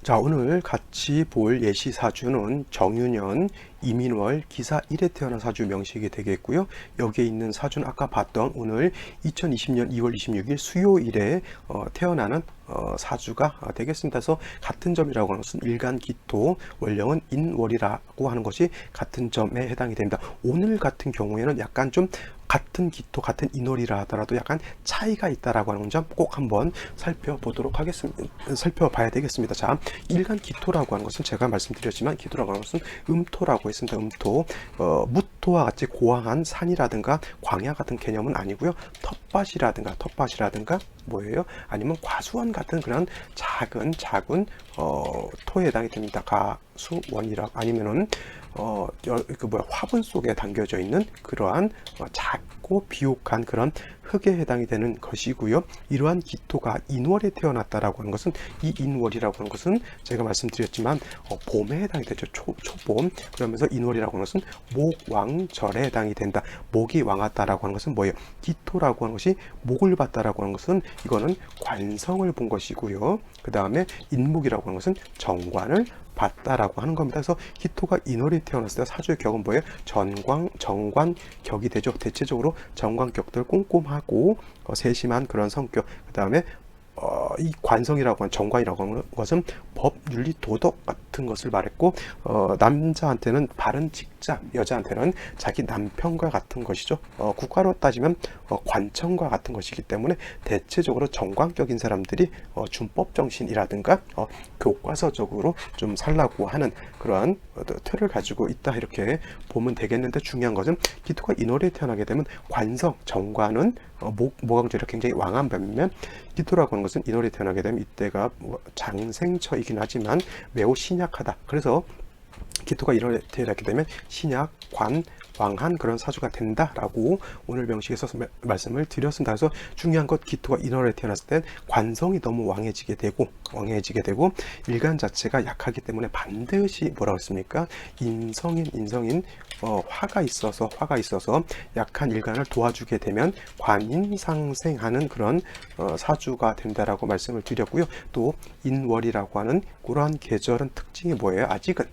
자, 오늘 같이 볼 예시 사주는 정윤연, 이민월, 기사 1에 태어난 사주 명식이 되겠고요. 여기에 있는 사주는 아까 봤던 오늘 2020년 2월 26일 수요일에 태어나는 사주가 되겠습니다. 그래서 같은 점이라고 하는 것은 일간 기토, 원령은 인월이라고 하는 것이 같은 점에 해당이 됩니다. 오늘 같은 경우에는 약간 좀 같은 기토, 같은 인월이라 하더라도 약간 차이가 있다라고 하는 점 꼭 한번 살펴보도록 하겠습니다. 살펴봐야 되겠습니다. 자, 일간 기토라고 하는 것은 제가 말씀드렸지만 기토라고 하는 것은 음토라고 했습니다. 음토, 무토와 같이 고왕한 산이라든가 광야 같은 개념은 아니고요. 텃밭이라든가 뭐예요? 아니면 과수원 같은 그런 작은 토에 해당이 됩니다. 가수원이라 아니면은 화분 속에 담겨져 있는 그러한 작고 비옥한 그런 흙에 해당이 되는 것이고요. 이러한 기토가 인월에 태어났다라고 하는 것은 이 인월이라고 하는 것은 제가 말씀드렸지만 봄에 해당이 되죠. 초봄. 그러면서 인월이라고 하는 것은 목왕절에 해당이 된다. 목이 왕하다라고 하는 것은 뭐예요? 기토라고 하는 것이 목을 받다라고 하는 것은 이거는 관성을 본 것이고요. 그 다음에 인목이라고 하는 것은 정관을 봤다라고 하는 겁니다. 그래서 기토가 인월에 태어났을 때 사주의 격은 뭐예요? 정관격이 되죠. 대체적으로 정관격들 꼼꼼하고 세심한 그런 성격. 그 다음에 이 관성이라고 하는 정관이라고 하는 것은 법, 윤리, 도덕 같은 것을 말했고 남자한테는 바른 직장, 여자한테는 자기 남편과 같은 것이죠. 국가로 따지면 관청과 같은 것이기 때문에 대체적으로 정관격인 사람들이 준법 정신이라든가 교과서적으로 좀 살라고 하는 그러한 틀을 가지고 있다 이렇게 보면 되겠는데, 중요한 것은 기토가 인월에 태어나게 되면 관성, 정관은 모강절이 굉장히 왕한 반면 기토라고 하는 것은 인월에 태어나게 되면 이때가 장생처이긴 하지만 매우 신약하다. 그래서 기토가 인월에 태어나게 되면 신약, 왕한 그런 사주가 된다라고 오늘 명식에서 말씀을 드렸습니다. 그래서 중요한 것, 기토가 인월에 태어났을 땐 관성이 너무 왕해지게 되고 일간 자체가 약하기 때문에 반드시 뭐라고 했습니까? 인성인 화가 있어서 약한 일간을 도와주게 되면 관인상생하는 그런 사주가 된다라고 말씀을 드렸고요. 또 인월이라고 하는 그러한 계절은 특징이 뭐예요?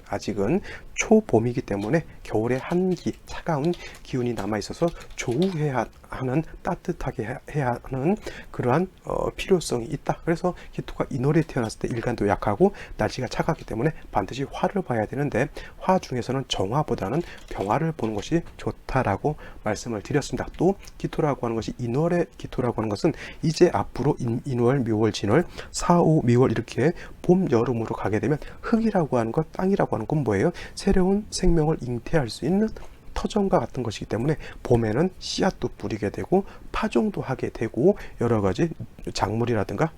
아직은 초봄이기 때문에 겨울의 한기, 차가운 기운이 남아있어서 조우해야 하는, 따뜻하게 해야 하는 그러한 필요성이 있다. 그래서 기토가 인월에 태어났을 때 일간도 약하고 날씨가 차갑기 때문에 반드시 화를 봐야 되는데, 화 중에서는 정화보다는 병화를 보는 것이 좋다라고 말씀을 드렸습니다. 또 기토라고 하는 것이 인월의 기토라고 하는 것은 이제 앞으로 인월, 묘월, 진월, 사오, 미월 이렇게 봄, 여름으로 가게 되면 흙이라고 하는 것, 땅이라고 하는 건 뭐예요? 새로운 생명을 잉태할 수 있는 터전과 같은 것이기 때문에 봄에는 씨앗도 뿌리게 되고 파종도 하게 되고 여러 가지 작물이라든가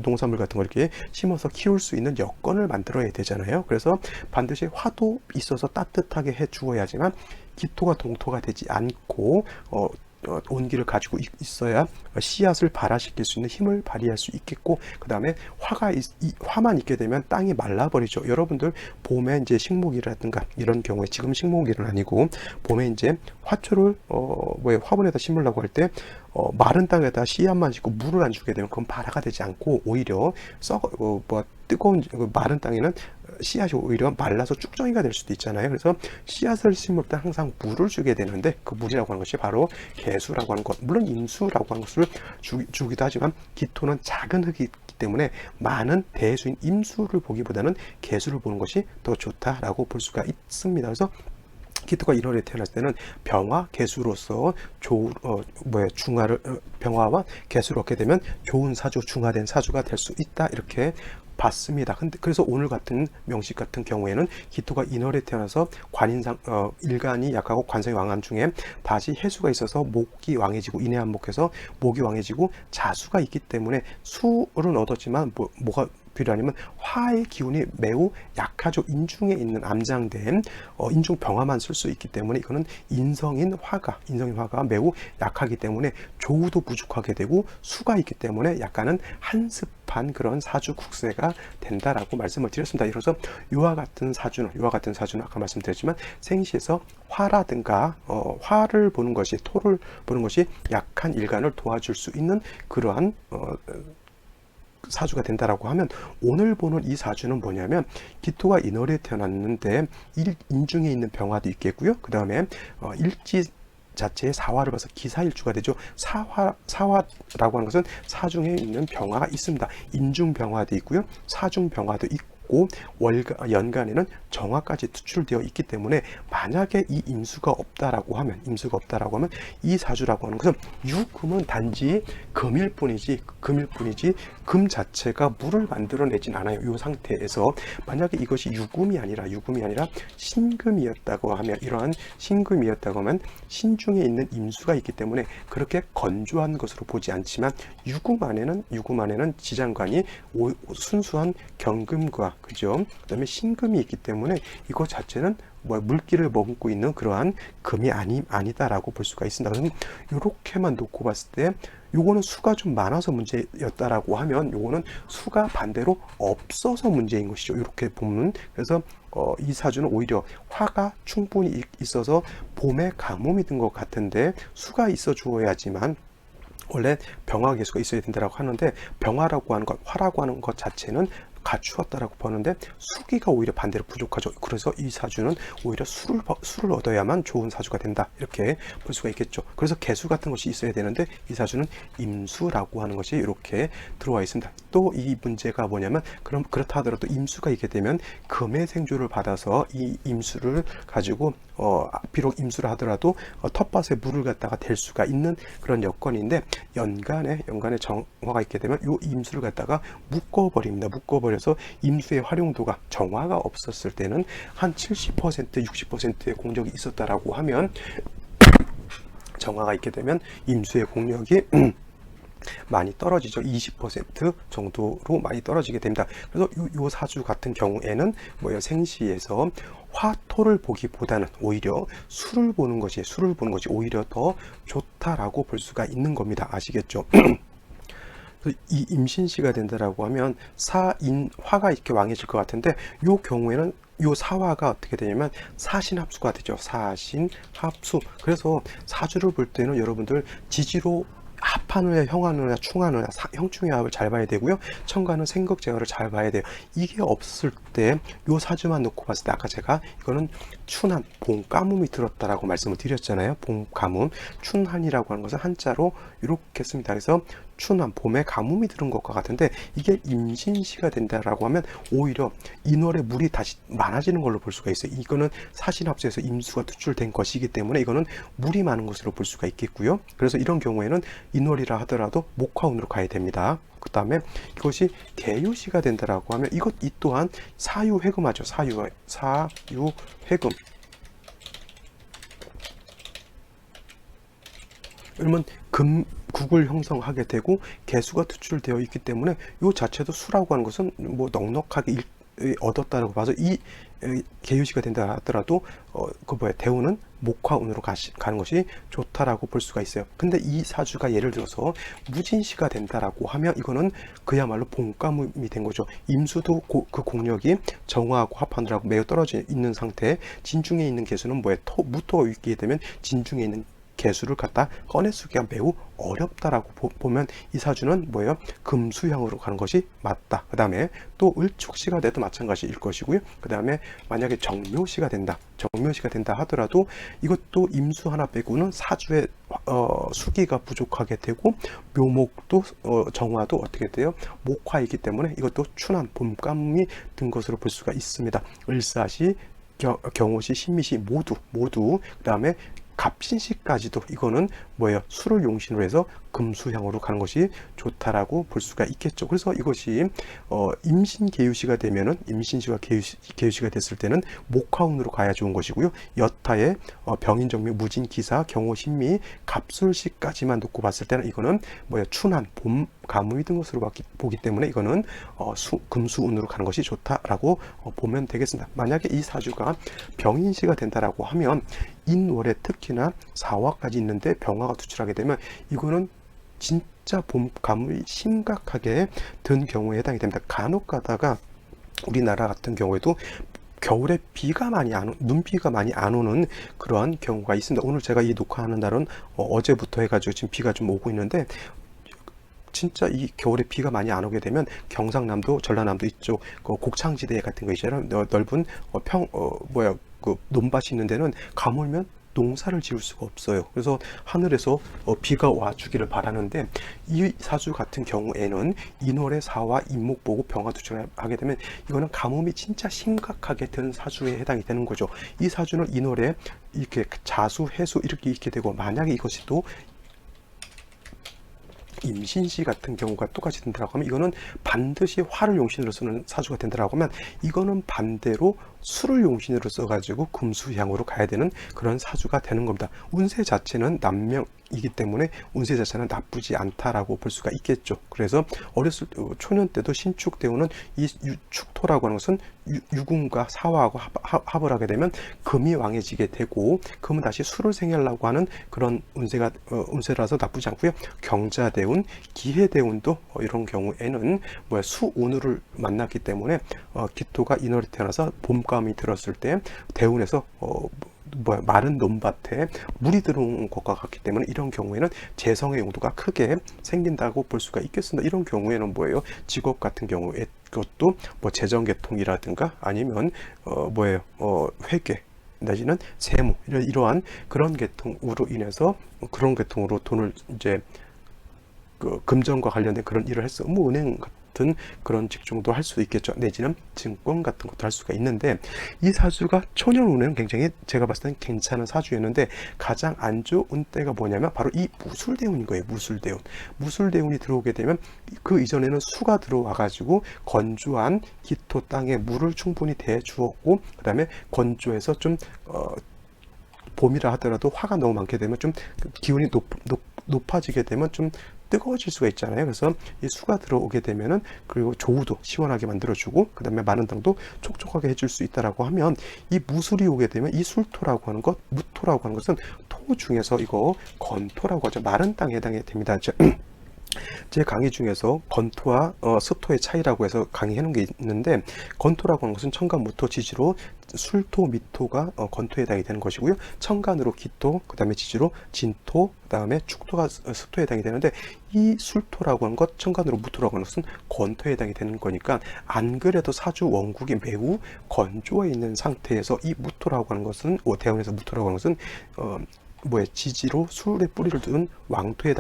농산물 같은 걸 이렇게 심어서 키울 수 있는 여건을 만들어야 되잖아요. 그래서 반드시 화도 있어서 따뜻하게 해 주어야지만 기토가 동토가 되지 않고 온기를 가지고 있어야 씨앗을 발화시킬 수 있는 힘을 발휘할 수 있겠고, 그 다음에 화만 있게 되면 땅이 말라버리죠. 여러분들 봄에 이제 식목이라든가 이런 경우에, 지금 식목일은 아니고 봄에 이제 화초를 화분에다 심으려고 할 때 마른 땅에다 씨앗만 심고 물을 안 주게 되면 그건 발화가 되지 않고 오히려 뜨거운 마른 땅에는 씨앗이 오히려 말라서 쭉정이가 될 수도 있잖아요. 그래서 씨앗을 심을 때 항상 물을 주게 되는데, 그 물이라고 하는 것이 바로 개수라고 하는 것, 물론 임수라고 하는 것을 주기도 하지만 기토는 작은 흙이 있기 때문에 많은 대수인 임수를 보기보다는 개수를 보는 것이 더 좋다라고 볼 수가 있습니다. 그래서 기토가 인월에 태어났을 때는 병화, 개수로서 병화와 개수를 얻게 되면 좋은 사주, 중화된 사주가 될 수 있다 이렇게 봤습니다. 그래서 오늘 같은 명식 같은 경우에는 기토가 인월에 태어나서 일간이 약하고 관성이 왕한 중에 다시 해수가 있어서 목이 왕해지고, 인해한목해서 목이 왕해지고 자수가 있기 때문에 수는 얻었지만 뭐가 필요하냐면 화의 기운이 매우 약하죠. 인중에 있는 암장된 인중 병화만 쓸 수 있기 때문에 이거는 인성인 화가 매우 약하기 때문에 조우도 부족하게 되고 수가 있기 때문에 약간은 한습한 그런 사주 국세가 된다라고 말씀을 드렸습니다. 그래서 이와 같은 사주는 아까 말씀드렸지만 생시에서 화라든가 화를 보는 것이, 토를 보는 것이 약한 일간을 도와줄 수 있는 그러한 사주가 된다라고 하면 오늘 보는 이 사주는 뭐냐면 기토가 인월에 태어났는데 인중에 있는 병화도 있겠고요. 그 다음에 일지 자체의 사화를 봐서 기사일주가 되죠. 사화라고 하는 것은 사중에 있는 병화가 있습니다. 인중병화도 있고요. 사중병화도 있고 연간에는 정화까지 투출되어 있기 때문에 만약에 이 임수가 없다라고 하면 이 사주라고 하는 것은 유금은 단지 금일 뿐이지 금 자체가 물을 만들어내진 않아요. 이 상태에서 만약에 이것이 유금이 아니라 신금이었다고 하면 이러한 신금이었다고 하면 신중에 있는 임수가 있기 때문에 그렇게 건조한 것으로 보지 않지만 유금 안에는 지장관이 순수한 경금과 그죠? 그다음에 신금이 있기 때문에 이거 자체는 물기를 머금고 있는 그러한 금이 아니다라고 볼 수가 있습니다. 그래서 이렇게만 놓고 봤을 때 요거는 수가 좀 많아서 문제였다라고 하면 요거는 수가 반대로 없어서 문제인 것이죠. 이렇게 보면 그래서 이 사주는 오히려 화가 충분히 있어서 봄에 가뭄이 든 것 같은데 수가 있어 주어야지만 원래 병화 개수가 있어야 된다고 하는데 병화라고 하는 것, 화라고 하는 것 자체는 갖추었다라고 보는데 수기가 오히려 반대로 부족하죠. 그래서 이 사주는 오히려 수를 얻어야만 좋은 사주가 된다. 이렇게 볼 수가 있겠죠. 그래서 개수 같은 것이 있어야 되는데 이 사주는 임수라고 하는 것이 이렇게 들어와 있습니다. 또 이 문제가 뭐냐면 그렇다 하더라도 임수가 있게 되면 금의 생조를 받아서 이 임수를 가지고 비록 임수를 하더라도 텃밭에 물을 갖다가 댈 수가 있는 그런 여건인데 연간에 정화가 있게 되면 이 임수를 갖다가 묶어버려서 임수의 활용도가 정화가 없었을 때는 한 70%, 60%의 공력이 있었다라고 하면 정화가 있게 되면 임수의 공력이 많이 떨어지죠. 20% 정도로 많이 떨어지게 됩니다. 그래서 요 사주 같은 경우에는 생시에서 화토를 보기보다는 오히려 수를 보는 것이 오히려 더 좋다라고 볼 수가 있는 겁니다. 아시겠죠? 이 임신시가 된다라고 하면 사인화가 이렇게 왕해질 것 같은데 요 경우에는 요 사화가 어떻게 되냐면 사신합수가 되죠. 사신합수. 그래서 사주를 볼 때는 여러분들 지지로 합하느냐 형하느냐 충하느냐 형충의 합을 잘 봐야 되고요. 천간은 생극 제어를 잘 봐야 돼요. 이게 없을 때 요 사주만 놓고 봤을 때 아까 제가 이거는 춘한 봄 가뭄이 들었다라고 말씀을 드렸잖아요. 봄 가뭄 춘한이라고 하는 것은 한자로 이렇게 씁니다. 그래서 춘한 봄에 가뭄이 들은 것과 같은데 이게 임신시가 된다라고 하면 오히려 인월에 물이 다시 많아지는 걸로 볼 수가 있어요. 이거는 사신합수에서 임수가 투출된 것이기 때문에 이거는 물이 많은 것으로 볼 수가 있겠고요. 그래서 이런 경우에는 인월이라 하더라도 목화운으로 가야 됩니다. 그 다음에 이것이 개유시가 된다라고 하면 이 또한 사유회금하죠. 사유회금. 그러면 금국을 형성하게 되고 개수가 투출되어 있기 때문에 이 자체도 수라고 하는 것은 넉넉하게 얻었다라고 봐서 이 개유시가 된다 하더라도 대우는 목화운으로 가는 것이 좋다라고 볼 수가 있어요. 근데 이 사주가 예를 들어서 무진시가 된다라고 하면 이거는 그야말로 봄가뭄이 된 거죠. 임수도 그 공력이 정화하고 합하느라고 매우 떨어져 있는 상태에 진중에 있는 개수는 무토가 있게 되면 진중에 있는 개수를 갖다 꺼내쓰기가 매우 어렵다라고 보면 이 사주는 금수형으로 가는 것이 맞다. 그 다음에 또 을축시가 돼도 마찬가지일 것이고요. 그 다음에 만약에 정묘시가 된다 하더라도 이것도 임수 하나 빼고는 사주의 수기가 부족하게 되고 묘목도 정화도 어떻게 돼요? 목화이기 때문에 이것도 춘한 봄가뭄이 든 것으로 볼 수가 있습니다. 을사시, 경호시, 신미시 모두 그 다음에 갑신시까지도 이거는 수를 용신으로 해서 금수향으로 가는 것이 좋다라고 볼 수가 있겠죠. 그래서 이것이 임신개유시가 되면은 임신시와 개유시가 됐을 때는 목화운으로 가야 좋은 것이고요. 여타의 병인정묘, 무진기사, 경호신미, 갑술시까지만 놓고 봤을 때는 이거는 춘한 봄 가뭄이 든 것으로 보기 때문에 이거는 금수운으로 가는 것이 좋다라고 보면 되겠습니다. 만약에 이 사주가 병인시가 된다라고 하면 인월에 특히나 사화까지 있는데 병화가 투출하게 되면 이거는 진짜 봄 가뭄이 심각하게 든 경우에 해당이 됩니다. 간혹 가다가 우리나라 같은 경우에도 겨울에 눈비가 많이 안 오는 그러한 경우가 있습니다. 오늘 제가 이 녹화하는 날은 어제부터 해가지고 지금 비가 좀 오고 있는데 진짜 이 겨울에 비가 많이 안 오게 되면 경상남도, 전라남도 이쪽 곡창지대 같은 거 있잖아요. 넓은 그 논밭이 있는 데는 가물면 농사를 지을 수가 없어요. 그래서 하늘에서 비가 와주기를 바라는데, 이 사주 같은 경우에는 인월의 사와 인목 보고 병화투쟁을 하게 되면 이거는 가뭄이 진짜 심각하게 든 사주에 해당이 되는 거죠. 이 사주는 인월에 이렇게 자수, 해수 이렇게 있게 되고, 만약에 이것이 또 임신시 같은 경우가 똑같이 된다고 하면 이거는 반드시 화를 용신으로 쓰는 사주가 된다고 하면, 이거는 반대로 수를 용신으로 써가지고 금수향으로 가야 되는 그런 사주가 되는 겁니다. 운세 자체는 남명이기 때문에 운세 자체는 나쁘지 않다라고 볼 수가 있겠죠. 그래서 어렸을 때, 초년 때도 신축대운은 이 축토라고 하는 것은 유금과 사화하고 합을 하게 되면 금이 왕해지게 되고, 금은 다시 수를 생하려고 하는 그런 운세라서 나쁘지 않고요. 경자대운, 기해대운도 이런 경우에는 수운을 만났기 때문에 기토가 인월에 태어나서 봄감이 들었을 때 대운에서 마른 논밭에 물이 들어온 것과 같기 때문에 이런 경우에는 재성의 용도가 크게 생긴다고 볼 수가 있겠습니다. 이런 경우에는 직업 같은 경우에 그것도 재정계통이라든가 아니면 회계 내지는 세무, 이러한 그런 계통으로 인해서 그런 계통으로 돈을 이제 금전과 관련된 그런 일을 했어. 은행 같은 그런 직종도 할 수도 있겠죠. 내지는 증권 같은 것도 할 수가 있는데, 이 사주가 초년운에는 굉장히 제가 봤을 때는 괜찮은 사주였는데, 가장 안 좋은 때가 뭐냐면 바로 이 무술대운인 거예요. 무술대운이 들어오게 되면 그 이전에는 수가 들어와 가지고 건조한 기토 땅에 물을 충분히 대 주었고, 그 다음에 건조해서 좀 봄이라 하더라도 화가 너무 많게 되면 좀 기온이 높아지게 되면 좀 뜨거워질 수가 있잖아요. 그래서 이 수가 들어오게 되면은, 그리고 조우도 시원하게 만들어주고, 그 다음에 마른 땅도 촉촉하게 해줄 수 있다라고 하면, 이 무술이 오게 되면 이 술토라고 하는 것, 무토라고 하는 것은 토 중에서 이거 건토라고 하죠. 마른 땅에 해당이 됩니다. 제 강의 중에서 건토와 습토의 차이라고 해서 강의해 놓은 게 있는데, 건토라고 하는 것은 천간, 무토, 지지로 술토, 미토가 건토에 해당이 되는 것이고요. 천간으로 기토, 그 다음에 지지로 진토, 그 다음에 축토가 습토에 해당이 되는데, 이 술토라고 하는 것, 천간으로 무토라고 하는 것은 건토에 해당이 되는 거니까, 안 그래도 사주 원국이 매우 건조해 있는 상태에서 이 무토라고 하는 것은, 대운에서 무토라고 하는 것은 지지로 술의 뿌리를 둔 왕토에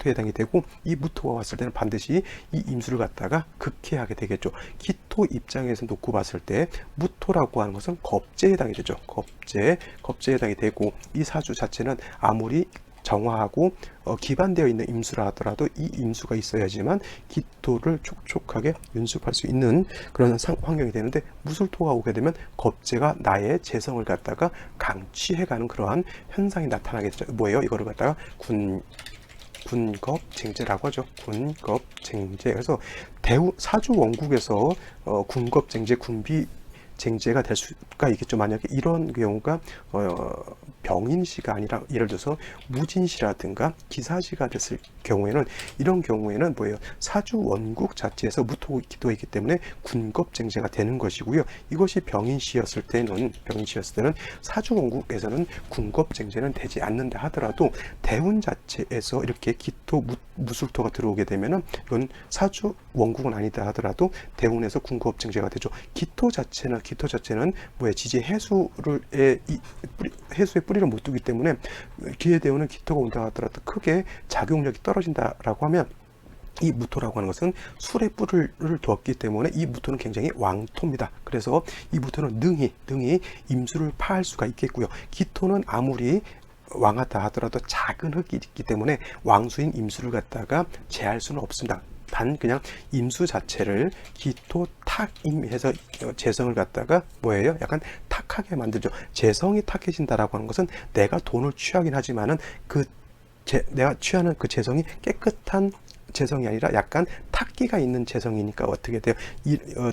해당이 되고, 이 무토가 왔을 때는 반드시 이 임수를 갖다가 극해하게 되겠죠. 기토 입장에서 놓고 봤을 때 무토라고 하는 것은 겁재에 해당이 되죠. 겁재에 해당이 되고, 이 사주 자체는 아무리 정화하고 기반되어 있는 임수라 하더라도 이 임수가 있어야지만 기토를 촉촉하게 윤습할 수 있는 그런 환경이 되는데, 무술토가 오게 되면 겁재가 나의 재성을 갖다가 강취해가는 그러한 현상이 나타나겠죠. 이거를 갖다가 군겁쟁제라고 하죠. 군겁쟁제. 그래서 사주 원국에서 군겁쟁제, 군비쟁제가 될 수가 있겠죠. 만약에 이런 경우가 병인시가 아니라 예를 들어서 무진시라든가 기사시가 됐을 경우에는, 이런 경우에는 사주 원국 자체에서 무토 기토가 있기 때문에 군겁쟁제가 되는 것이고요. 이것이 병인시였을 때는 사주 원국에서는 군겁쟁제는 되지 않는다 하더라도, 대운 자체에서 이렇게 기토, 무술토가 들어오게 되면은 이건 사주 원국은 아니다 하더라도 대운에서 군겁쟁제가 되죠. 기토 자체는 지지 해수의 뿌리를 못 두기 때문에, 기해대운은 기토가 온다 하더라도 크게 작용력이 떨어진다라고 하면, 이 무토라고 하는 것은 술의 뿌리를 두었기 때문에 이 무토는 굉장히 왕토입니다. 그래서 이 무토는 능히 임수를 파할 수가 있겠고요. 기토는 아무리 왕하다 하더라도 작은 흙이 있기 때문에 왕수인 임수를 갖다가 제할 수는 없습니다. 단 그냥 임수 자체를 기토 탁임해서 재성을 갖다가 약간 탁하게 만들죠. 재성이 탁해진다라고 하는 것은 내가 돈을 취하긴 하지만은 내가 취하는 그 재성이 깨끗한 재성이 아니라 약간 탁기가 있는 재성이니까 어떻게 돼요?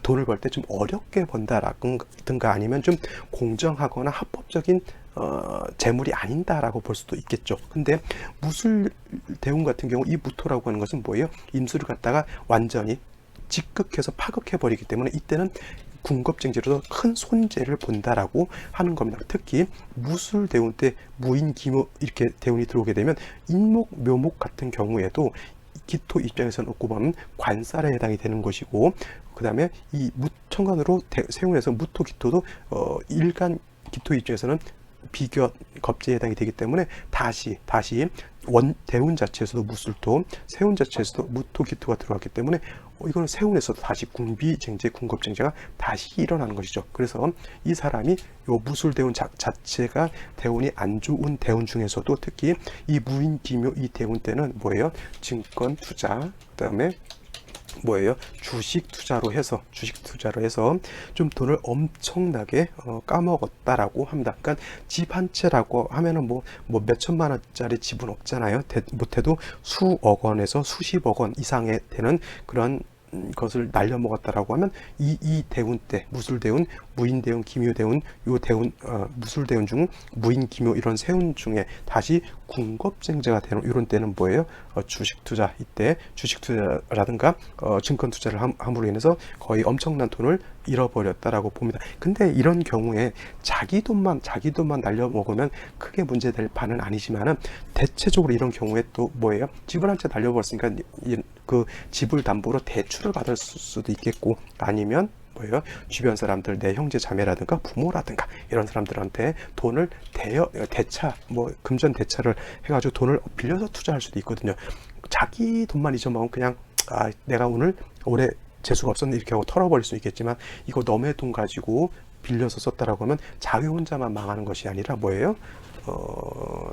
돈을 벌 때 좀 어렵게 번다라든가 아니면 좀 공정하거나 합법적인 재물이 아닌다라고 볼 수도 있겠죠. 근데 무술대운 같은 경우 이 무토라고 하는 것은 임수를 갖다가 완전히 직극해서 파극해 버리기 때문에 이때는 군겁쟁제로서 큰 손재를 본다라고 하는 겁니다. 특히 무술대운 때 무인기무 이렇게 대운이 들어오게 되면 인목, 묘목 같은 경우에도 기토 입장에서 놓고 보면 관살에 해당이 되는 것이고, 그 다음에 이 무천간으로 세운에서 무토 기토도 일간 기토 입장에서는 비교 겁제에 해당이 되기 때문에 다시 대운 자체에서도 무술토, 세운 자체에서도 무토 기토가 들어왔기 때문에 이거는 세운에서도 다시 군비쟁제, 군겁쟁제가 다시 일어나는 것이죠. 그래서 이 사람이 요 무술대운 자체가 대운이 안 좋은 대운 중에서도 특히 이 무인기묘 이 대운 때는 뭐예요? 증권 투자, 그다음에 뭐예요? 주식 투자로 해서 좀 돈을 엄청나게 까먹었다라고 합니다. 그러니까 집 한 채라고 하면은 뭐 몇천만 원짜리 집은 없잖아요. 못해도 수억 원에서 수십억 원 이상의 되는 그런 것을 날려먹었다라고 하면 이 대운 때 무술대운, 무인대운, 기묘대운, 요 대운 무술대운 중 무인기묘 이런 세운 중에 다시 군겁쟁제가 되는 이런 때는 뭐예요? 주식 투자, 이때 주식 투자라든가 증권 투자를 함으로 인해서 거의 엄청난 돈을 잃어버렸다라고 봅니다. 근데 이런 경우에 자기 돈만 날려먹으면 크게 문제될 바는 아니지만은 대체적으로 이런 경우에 또 뭐예요? 집을 한 채 날려버렸으니까 그 집을 담보로 대출을 받을 수도 있겠고, 아니면 뭐예요? 주변 사람들, 내 형제 자매라든가 부모라든가 이런 사람들한테 돈을 대차, 금전 대차를 해가지고 돈을 빌려서 투자할 수도 있거든요. 자기 돈만 잊어먹으면 그냥 내가 올해 재수가 없었는데 이렇게 하고 털어버릴 수 있겠지만, 이거 너의 돈 가지고 빌려서 썼다라고 하면 자기 혼자만 망하는 것이 아니라 뭐예요?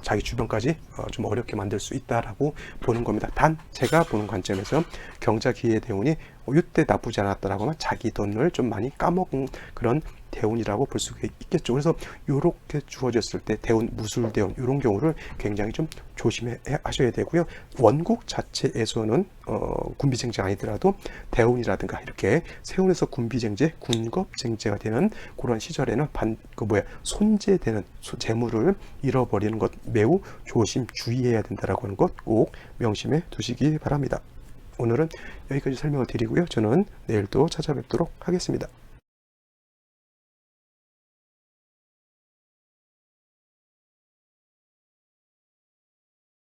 자기 주변까지 좀 어렵게 만들 수 있다라고 보는 겁니다. 단 제가 보는 관점에서 경자기의 대운이 이때 나쁘지 않았다라고 하면 자기 돈을 좀 많이 까먹은 그런 대운이라고 볼 수 있겠죠. 그래서 이렇게 주어졌을 때 대운, 무술대운 이런 경우를 굉장히 좀 조심해 하셔야 되고요. 원국 자체에서는 군비쟁제 아니더라도 대운이라든가 이렇게 세운에서 군비쟁제, 군겁쟁제가 되는 그런 시절에는 손재되는 재물을 잃어버리는 것 매우 조심 주의해야 된다라고 하는 것 꼭 명심해 두시기 바랍니다. 오늘은 여기까지 설명을 드리고요. 저는 내일 또 찾아뵙도록 하겠습니다.